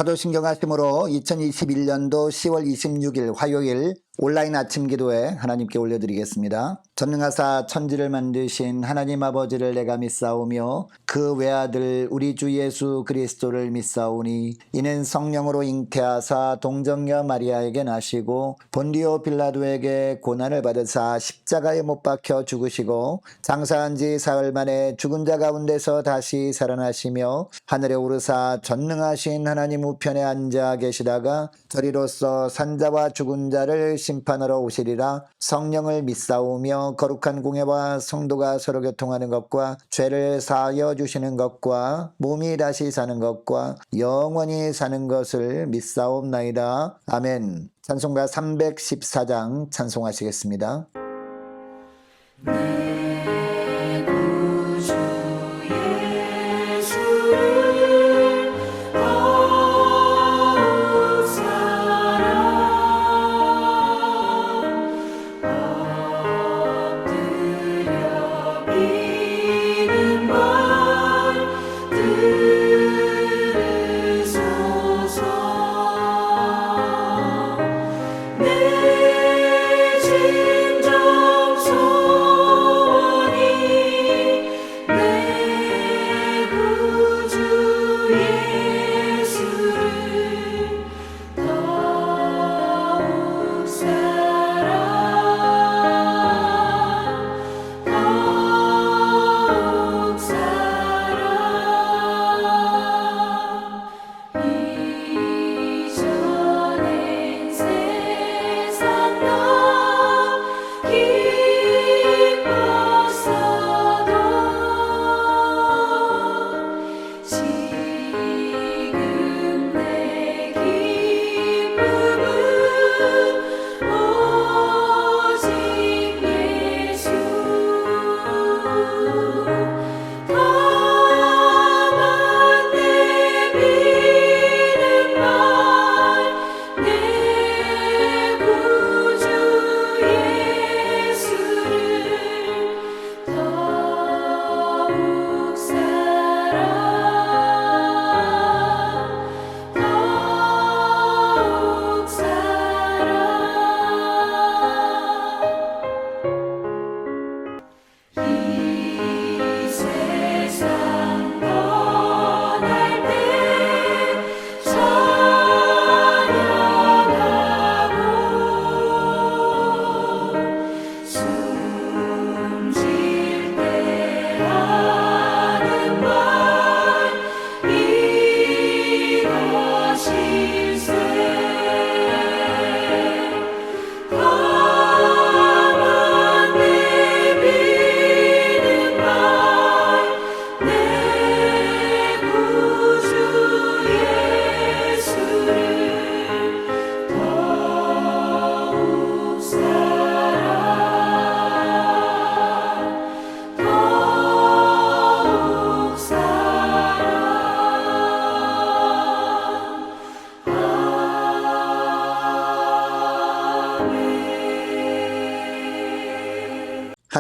사도신경 하심으로 2021년도 10월 26일 화요일 온라인 아침 기도회 하나님께 올려드리겠습니다. 전능하사 천지를 만드신 하나님 아버지를 내가 믿사오며 그 외아들 우리 주 예수 그리스도를 믿사오니 이는 성령으로 잉태하사 동정녀 마리아에게 나시고 본디오 빌라도에게 고난을 받으사 십자가에 못 박혀 죽으시고 장사한 지 사흘 만에 죽은 자 가운데서 다시 살아나시며 하늘에 오르사 전능하신 하나님 우편에 앉아 계시다가 저리로서 산자와 죽은 자를 심판하러 오시리라. 성령을 믿사오며 거룩한 공예와 성도가 서로 교통하는 것과 죄를 사하여 주시는 것과 몸이 다시 사는 것과 영원히 사는 것을 믿사옵나이다. 아멘. 찬송가 314장 찬송하시겠습니다.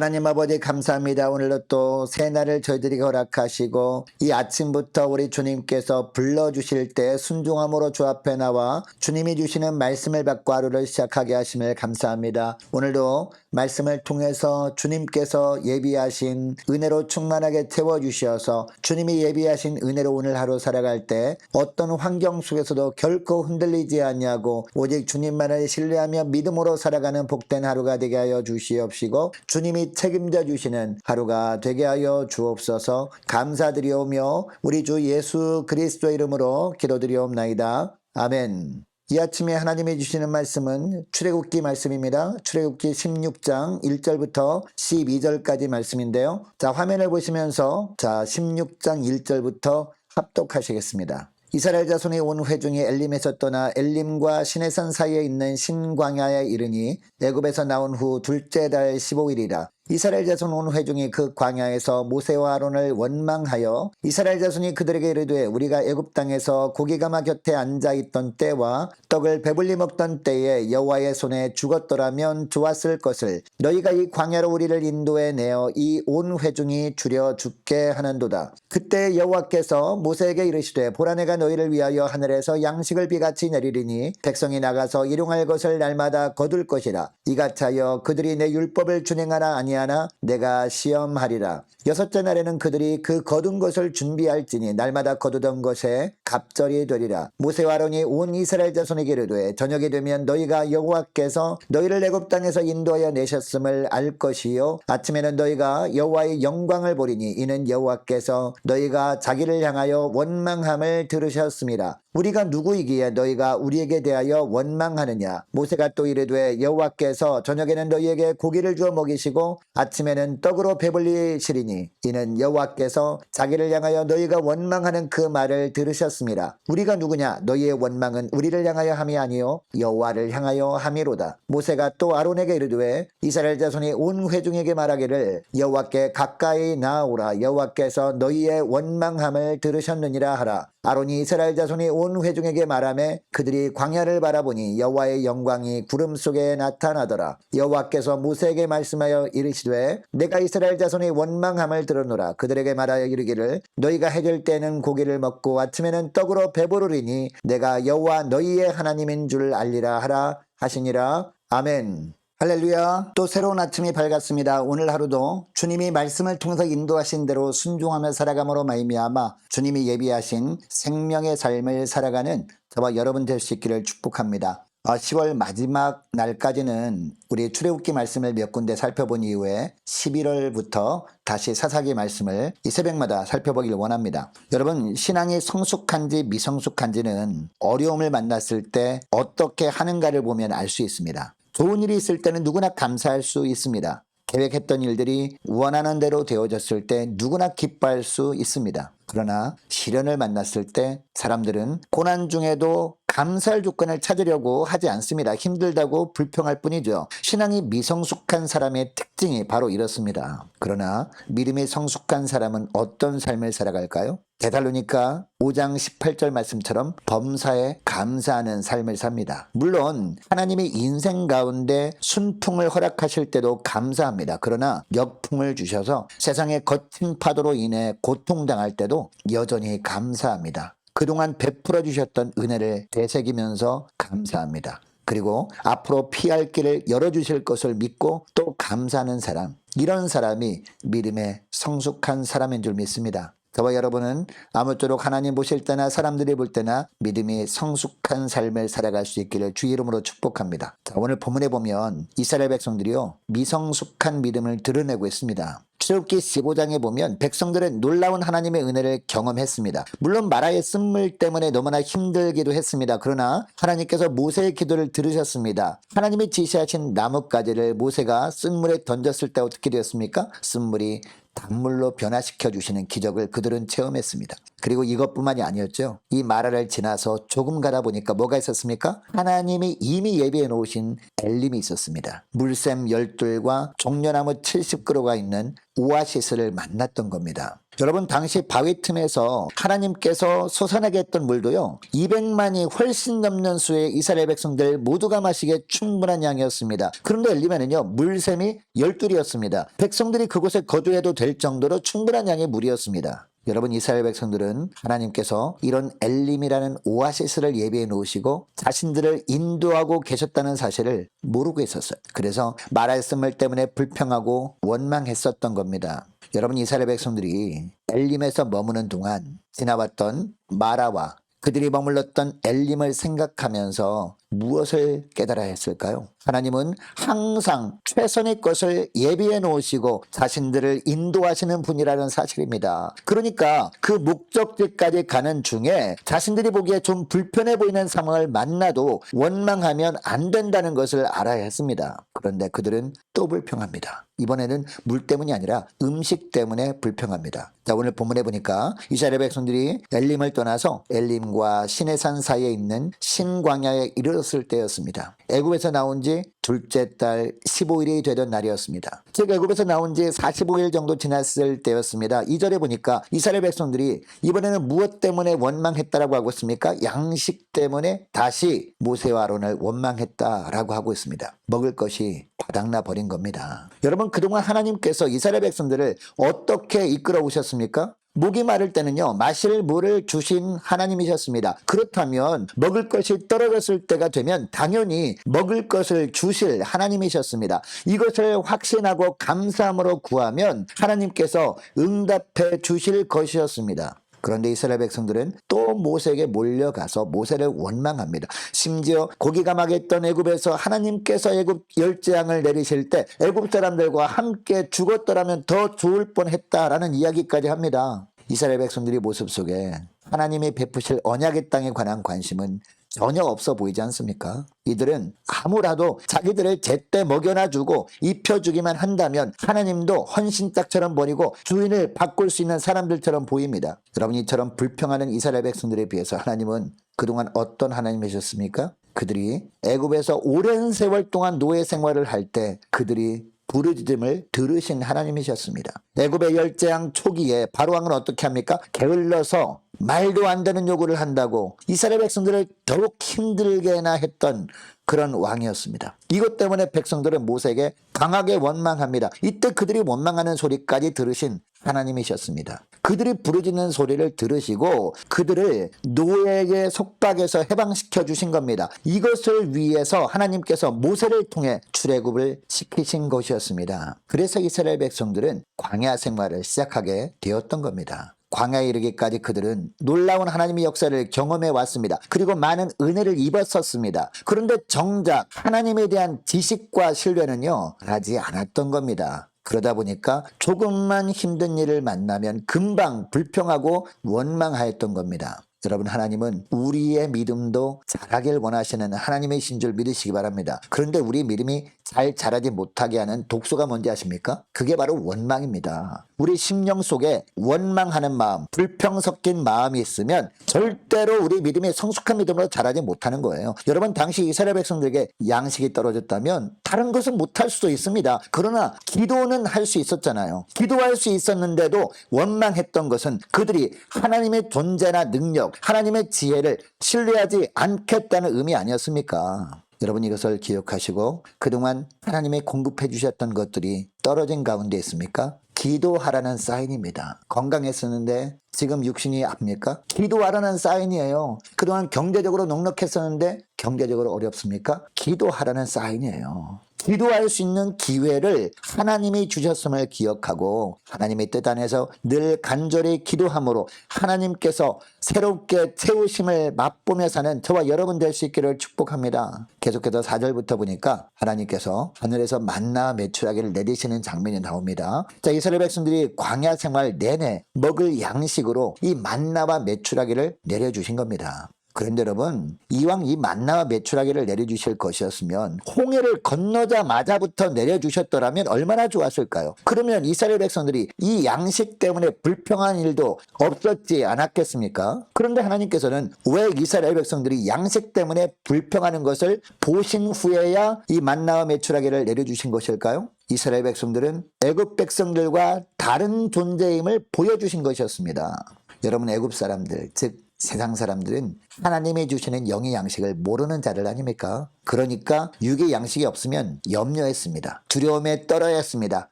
하나님 아버지 감사합니다. 오늘도 또 새날을 저희들에게 허락하시고 이 아침부터 우리 주님께서 불러주실 때 순종함으로 주 앞에 나와 주님이 주시는 말씀을 받고 하루를 시작하게 하심을 감사합니다. 오늘도 말씀을 통해서 주님께서 예비하신 은혜로 충만하게 채워주셔서 주님이 예비하신 은혜로 오늘 하루 살아갈 때 어떤 환경 속에서도 결코 흔들리지 않냐고 오직 주님만을 신뢰하며 믿음으로 살아가는 복된 하루가 되게 하여 주시옵시고 주님이 책임져 주시는 하루가 되게 하여 주옵소서. 감사드리오며 우리 주 예수 그리스도 이름으로 기도드리옵나이다. 아멘. 이 아침에 하나님이 주시는 말씀은 출애굽기 말씀입니다. 출애굽기 16장 1절부터 12절까지 말씀인데요. 자, 화면을 보시면서 16장 1절부터 합독하시겠습니다. 이스라엘 자손이 온 회중이 엘림에서 떠나 엘림과 시내산 사이에 있는 신광야에 이르니 애굽에서 나온 후 둘째 달 15일이라 이스라엘 자손 온 회중이 그 광야에서 모세와 아론을 원망하여 이스라엘 자손이 그들에게 이르되 우리가 애굽 땅에서 고기가마 곁에 앉아 있던 때와 떡을 배불리 먹던 때에 여호와의 손에 죽었더라면 좋았을 것을 너희가 이 광야로 우리를 인도해 내어 이 온 회중이 줄여 죽게 하는도다. 그때 여호와께서 모세에게 이르시되 보라 내가 너희를 위하여 하늘에서 양식을 비같이 내리리니 백성이 나가서 일용할 것을 날마다 거둘 것이라. 이같이 하여 그들이 내 율법을 준행하나 아니하나 내가 시험하리라. 여섯째 날에는 그들이 그 거둔 것을 준비할지니 날마다 거두던 것에 갑절이 되리라. 모세와 아론이 온 이스라엘 자손에게 이르되 저녁이 되면 너희가 여호와께서 너희를 애굽 땅에서 인도하여 내셨음을 알 것이요 아침에는 너희가 여호와의 영광을 보리니 이는 여호와께서 너희가 자기를 향하여 원망함을 들으셨습니다. 우리가 누구이기에 너희가 우리에게 대하여 원망하느냐. 모세가 또 이르되 여호와께서 저녁에는 너희에게 고기를 주어 먹이시고 아침에는 떡으로 배불리시리니 이는 여호와께서 자기를 향하여 너희가 원망하는 그 말을 들으셨습니다. 우리가 누구냐. 너희의 원망은 우리를 향하여 함이 아니요 여호와를 향하여 함이로다. 모세가 또 아론에게 이르되 이스라엘 자손이 온 회중에게 말하기를 여호와께 가까이 나아오라. 여호와께서 너희의 원망함을 들으셨느니라 하라. 아론이 이스라엘 자손이 온 회중에게 말하매 그들이 광야를 바라보니 여호와의 영광이 구름 속에 나타나더라. 여호와께서 모세에게 말씀하여 이르시되 내가 이스라엘 자손이 원망함을 들었노라. 그들에게 말하여 이르기를 너희가 해질 때는 고기를 먹고 아침에는 떡으로 배부르리니 내가 여호와 너희의 하나님인 줄 알리라 하라 하시니라. 아멘. 할렐루야. 또 새로운 아침이 밝았습니다. 오늘 하루도 주님이 말씀을 통해서 인도하신 대로 순종하며 살아감으로 말미암아 주님이 예비하신 생명의 삶을 살아가는 저와 여러분 될 수 있기를 축복합니다. 10월 마지막 날까지는 우리 출애굽기 말씀을 몇 군데 살펴본 이후에 11월부터 다시 사사기 말씀을 이 새벽마다 살펴보길 원합니다. 여러분, 신앙이 성숙한지 미성숙한지는 어려움을 만났을 때 어떻게 하는가를 보면 알 수 있습니다. 좋은 일이 있을 때는 누구나 감사할 수 있습니다. 계획했던 일들이 원하는 대로 되어졌을 때 누구나 기뻐할 수 있습니다. 그러나 시련을 만났을 때 사람들은 고난 중에도 감사할 조건을 찾으려고 하지 않습니다. 힘들다고 불평할 뿐이죠. 신앙이 미성숙한 사람의 특징이 바로 이렇습니다. 그러나 믿음이 성숙한 사람은 어떤 삶을 살아갈까요? 데살로니가 5장 18절 말씀처럼 범사에 감사하는 삶을 삽니다. 물론 하나님이 인생 가운데 순풍을 허락하실 때도 감사합니다. 그러나 역풍을 주셔서 세상의 거친 파도로 인해 고통당할 때도 여전히 감사합니다. 그동안 베풀어 주셨던 은혜를 되새기면서 감사합니다. 그리고 앞으로 피할 길을 열어주실 것을 믿고 또 감사하는 사람, 이런 사람이 믿음의 성숙한 사람인 줄 믿습니다. 저와 여러분은 아무쪼록 하나님 보실 때나 사람들이 볼 때나 믿음이 성숙한 삶을 살아갈 수 있기를 주의 이름으로 축복합니다. 자, 오늘 본문에 보면 이스라엘 백성들이요 미성숙한 믿음을 드러내고 있습니다. 출애굽기 15장에 보면 백성들은 놀라운 하나님의 은혜를 경험했습니다. 물론 마라의 쓴물 때문에 너무나 힘들기도 했습니다. 그러나 하나님께서 모세의 기도를 들으셨습니다. 하나님이 지시하신 나뭇가지를 모세가 쓴물에 던졌을 때 어떻게 되었습니까? 쓴물이 단물로 변화시켜 주시는 기적을 그들은 체험했습니다. 그리고 이것뿐만이 아니었죠. 이 마라를 지나서 조금 가다 보니까 뭐가 있었습니까? 하나님이 이미 예비해 놓으신 엘림이 있었습니다. 물샘 열둘과 종려나무 70그루가 있는 오아시스를 만났던 겁니다. 여러분, 당시 바위 틈에서 하나님께서 솟아나게 했던 물도요 200만이 훨씬 넘는 수의 이스라엘 백성들 모두가 마시기에 충분한 양이었습니다. 그런데 엘림에는요 물샘이 12이었습니다. 백성들이 그곳에 거주해도 될 정도로 충분한 양의 물이었습니다. 여러분, 이스라엘 백성들은 하나님께서 이런 엘림이라는 오아시스를 예비해 놓으시고 자신들을 인도하고 계셨다는 사실을 모르고 있었어요. 그래서 마라의 쓴물 때문에 불평하고 원망했었던 겁니다. 여러분, 이스라엘 백성들이 엘림에서 머무는 동안 지나왔던 마라와 그들이 머물렀던 엘림을 생각하면서 무엇을 깨달아야 했을까요? 하나님은 항상 최선의 것을 예비해 놓으시고 자신들을 인도하시는 분이라는 사실입니다. 그러니까 그 목적지까지 가는 중에 자신들이 보기에 좀 불편해 보이는 상황을 만나도 원망하면 안 된다는 것을 알아야 했습니다. 그런데 그들은 또 불평합니다. 이번에는 물 때문이 아니라 음식 때문에 불평합니다. 자, 오늘 본문에 보니까 이스라엘 백성들이 엘림을 떠나서 엘림과 시내산 사이에 있는 신광야에 이르렀을 때였습니다. 애굽에서 나온 지 둘째 달 15일이 되던 날이었습니다. 즉 애굽에서 나온 지 45일 정도 지났을 때였습니다. 2절에 보니까 이스라엘 백성들이 이번에는 무엇 때문에 원망했다라고 하고 있습니까? 양식 때문에 다시 모세와 아론을 원망했다라고 하고 있습니다. 먹을 것이 바닥나 버린 겁니다. 여러분, 그동안 하나님께서 이스라엘 백성들을 어떻게 이끌어 오셨습니까? 목이 마를 때는요, 마실 물을 주신 하나님이셨습니다. 그렇다면 먹을 것이 떨어졌을 때가 되면 당연히 먹을 것을 주실 하나님이셨습니다. 이것을 확신하고 감사함으로 구하면 하나님께서 응답해 주실 것이었습니다. 그런데 이스라엘 백성들은 또 모세에게 몰려가서 모세를 원망합니다. 심지어 고기가 막혔던 애굽에서 하나님께서 애굽 열재앙을 내리실 때 애굽 사람들과 함께 죽었더라면 더 좋을 뻔했다라는 이야기까지 합니다. 이스라엘 백성들의 모습 속에 하나님이 베푸실 언약의 땅에 관한 관심은 전혀 없어 보이지 않습니까? 이들은 아무라도 자기들을 제때 먹여놔주고 입혀주기만 한다면 하나님도 헌신짝처럼 버리고 주인을 바꿀 수 있는 사람들처럼 보입니다. 여러분, 이처럼 불평하는 이스라엘 백성들에 비해서 하나님은 그동안 어떤 하나님이셨습니까? 그들이 애굽에서 오랜 세월 동안 노예 생활을 할 때 그들이 부르짖음을 들으신 하나님이셨습니다. 애굽의 열재앙 초기에 바로왕은 어떻게 합니까? 게을러서 말도 안 되는 요구를 한다고 이스라엘 백성들을 더욱 힘들게나 했던 그런 왕이었습니다. 이것 때문에 백성들은 모세에게 강하게 원망합니다. 이때 그들이 원망하는 소리까지 들으신 하나님이셨습니다. 그들이 부르짖는 소리를 들으시고 그들을 노예의 속박에서 해방시켜 주신 겁니다. 이것을 위해서 하나님께서 모세를 통해 출애굽을 시키신 것이었습니다. 그래서 이스라엘 백성들은 광야 생활을 시작하게 되었던 겁니다. 광야에 이르기까지 그들은 놀라운 하나님의 역사를 경험해 왔습니다. 그리고 많은 은혜를 입었었습니다. 그런데 정작 하나님에 대한 지식과 신뢰는요, 하지 않았던 겁니다. 그러다 보니까 조금만 힘든 일을 만나면 금방 불평하고 원망하였던 겁니다. 여러분, 하나님은 우리의 믿음도 자라길 원하시는 하나님이신 줄 믿으시기 바랍니다. 그런데 우리 믿음이 잘 자라지 못하게 하는 독소가 뭔지 아십니까? 그게 바로 원망입니다. 우리 심령 속에 원망하는 마음, 불평 섞인 마음이 있으면 절대로 우리 믿음이 성숙한 믿음으로 자라지 못하는 거예요. 여러분, 당시 이스라엘 백성들에게 양식이 떨어졌다면 다른 것은 못할 수도 있습니다. 그러나 기도는 할 수 있었잖아요. 기도할 수 있었는데도 원망했던 것은 그들이 하나님의 존재나 능력, 하나님의 지혜를 신뢰하지 않겠다는 의미 아니었습니까? 여러분, 이것을 기억하시고 그동안 하나님이 공급해 주셨던 것들이 떨어진 가운데 있습니까? 기도하라는 사인입니다. 건강했었는데 지금 육신이 아픕니까? 기도하라는 사인이에요. 그동안 경제적으로 넉넉했었는데 경제적으로 어렵습니까? 기도하라는 사인이에요. 기도할 수 있는 기회를 하나님이 주셨음을 기억하고 하나님의 뜻 안에서 늘 간절히 기도함으로 하나님께서 새롭게 채우심을 맛보며 사는 저와 여러분 될 수 있기를 축복합니다. 계속해서 4절부터 보니까 하나님께서 하늘에서 만나 메추라기를 내리시는 장면이 나옵니다. 자, 이스라엘 백성들이 광야 생활 내내 먹을 양식으로 이 만나와 메추라기를 내려주신 겁니다. 그런데 여러분, 이왕 이 만나와 메추라기를 내려주실 것이었으면 홍해를 건너자마자부터 내려주셨더라면 얼마나 좋았을까요? 그러면 이스라엘 백성들이 이 양식 때문에 불평한 일도 없었지 않았겠습니까? 그런데 하나님께서는 왜 이스라엘 백성들이 양식 때문에 불평하는 것을 보신 후에야 이 만나와 메추라기를 내려주신 것일까요? 이스라엘 백성들은 애굽 백성들과 다른 존재임을 보여주신 것이었습니다. 여러분, 애굽 사람들, 즉 세상 사람들은 하나님이 주시는 영의 양식을 모르는 자들 아닙니까? 그러니까 육의 양식이 없으면 염려했습니다. 두려움에 떨어였습니다.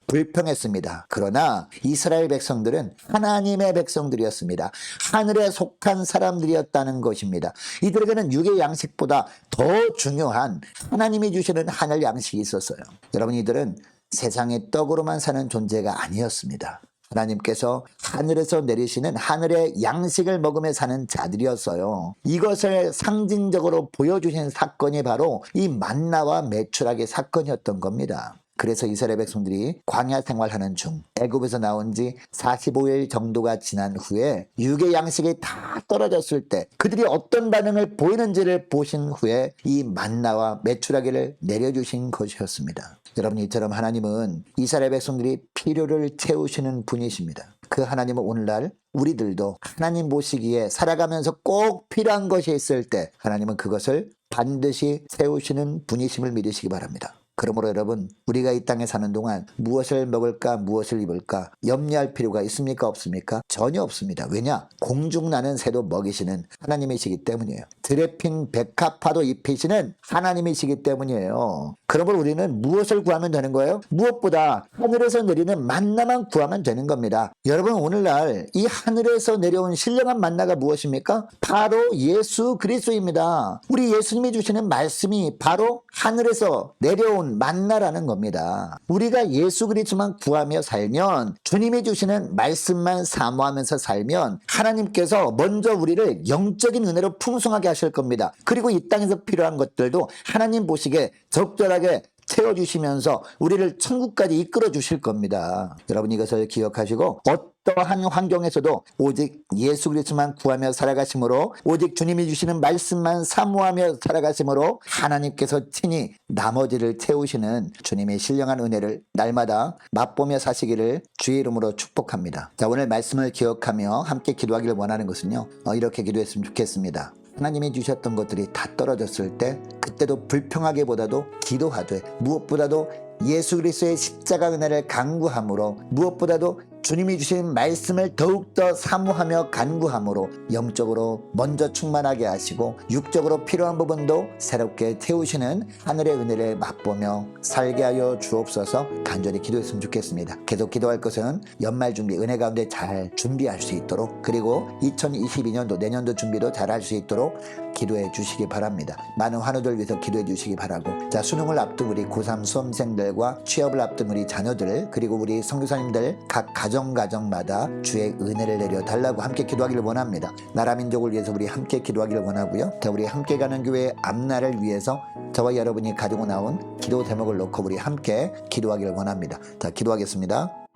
불평했습니다. 그러나 이스라엘 백성들은 하나님의 백성들이었습니다. 하늘에 속한 사람들이었다는 것입니다. 이들에게는 육의 양식보다 더 중요한 하나님이 주시는 하늘 양식이 있었어요. 여러분, 이들은 세상의 떡으로만 사는 존재가 아니었습니다. 하나님께서 하늘에서 내리시는 하늘의 양식을 먹으며 사는 자들이었어요. 이것을 상징적으로 보여주신 사건이 바로 이 만나와 메추라기 사건이었던 겁니다. 그래서 이스라엘 백성들이 광야 생활하는 중 애굽에서 나온 지 45일 정도가 지난 후에 육의 양식이 다 떨어졌을 때 그들이 어떤 반응을 보이는지를 보신 후에 이 만나와 메추라기를 내려주신 것이었습니다. 여러분, 이처럼 하나님은 이스라엘 백성들이 필요를 채우시는 분이십니다. 그 하나님은 오늘날 우리들도 하나님 보시기에 살아가면서 꼭 필요한 것이 있을 때 하나님은 그것을 반드시 채우시는 분이심을 믿으시기 바랍니다. 그러므로 여러분, 우리가 이 땅에 사는 동안 무엇을 먹을까, 무엇을 입을까 염려할 필요가 있습니까, 없습니까? 전혀 없습니다. 왜냐? 공중나는 새도 먹이시는 하나님이시기 때문이에요. 들에 핀 백합화도 입히시는 하나님이시기 때문이에요. 그러므로 우리는 무엇을 구하면 되는 거예요? 무엇보다 하늘에서 내리는 만나만 구하면 되는 겁니다. 여러분, 오늘날 이 하늘에서 내려온 신령한 만나가 무엇입니까? 바로 예수 그리스도입니다. 우리 예수님이 주시는 말씀이 바로 하늘에서 내려온 만나라는 겁니다. 우리가 예수 그리스도만 구하며 살면, 주님이 주시는 말씀만 사모하면서 살면 하나님께서 먼저 우리를 영적인 은혜로 풍성하게 하실 겁니다. 그리고 이 땅에서 필요한 것들도 하나님 보시기에 적절하게 채워주시면서 우리를 천국까지 이끌어 주실 겁니다. 여러분, 이것을 기억하시고 어떠한 환경에서도 오직 예수 그리스도만 구하며 살아가심으로, 오직 주님이 주시는 말씀만 사모하며 살아가심으로 하나님께서 친히 나머지를 채우시는 주님의 신령한 은혜를 날마다 맛보며 사시기를 주의 이름으로 축복합니다. 자, 오늘 말씀을 기억하며 함께 기도하기를 원하는 것은요, 이렇게 기도했으면 좋겠습니다. 하나님이 주셨던 것들이 다 떨어졌을 때, 그때도 불평하기보다도 기도하되, 무엇보다도 예수 그리스도의 십자가 은혜를 간구함으로, 무엇보다도 주님이 주신 말씀을 더욱더 사모하며 간구함으로 영적으로 먼저 충만하게 하시고 육적으로 필요한 부분도 새롭게 태우시는 하늘의 은혜를 맛보며 살게 하여 주옵소서. 간절히 기도했으면 좋겠습니다. 계속 기도할 것은 연말 준비, 은혜 가운데 잘 준비할 수 있도록, 그리고 2022년도 내년도 준비도 잘 할 수 있도록 기도해 주시기 바랍니다. 많은 환우들 위해서 기도해 주시기 바라고, 자, 수능을 앞둔 우리 고3 수험생들과 취업을 앞둔 우리 자녀들, 그리고 우리 선교사님들 각 가정마다 주의 은혜를 내려 달라고 함께 기도하기를 원합니다. 나라 민족을 위해서 우리 함께 기도하기를 원하고요. 자, 우리 함께 가는 교회 앞날을 위해서 저와 여러분이 가지고 나온 기도 제목을 놓고 우리 함께 기도하기를 원합니다. 자, 기도하겠습니다.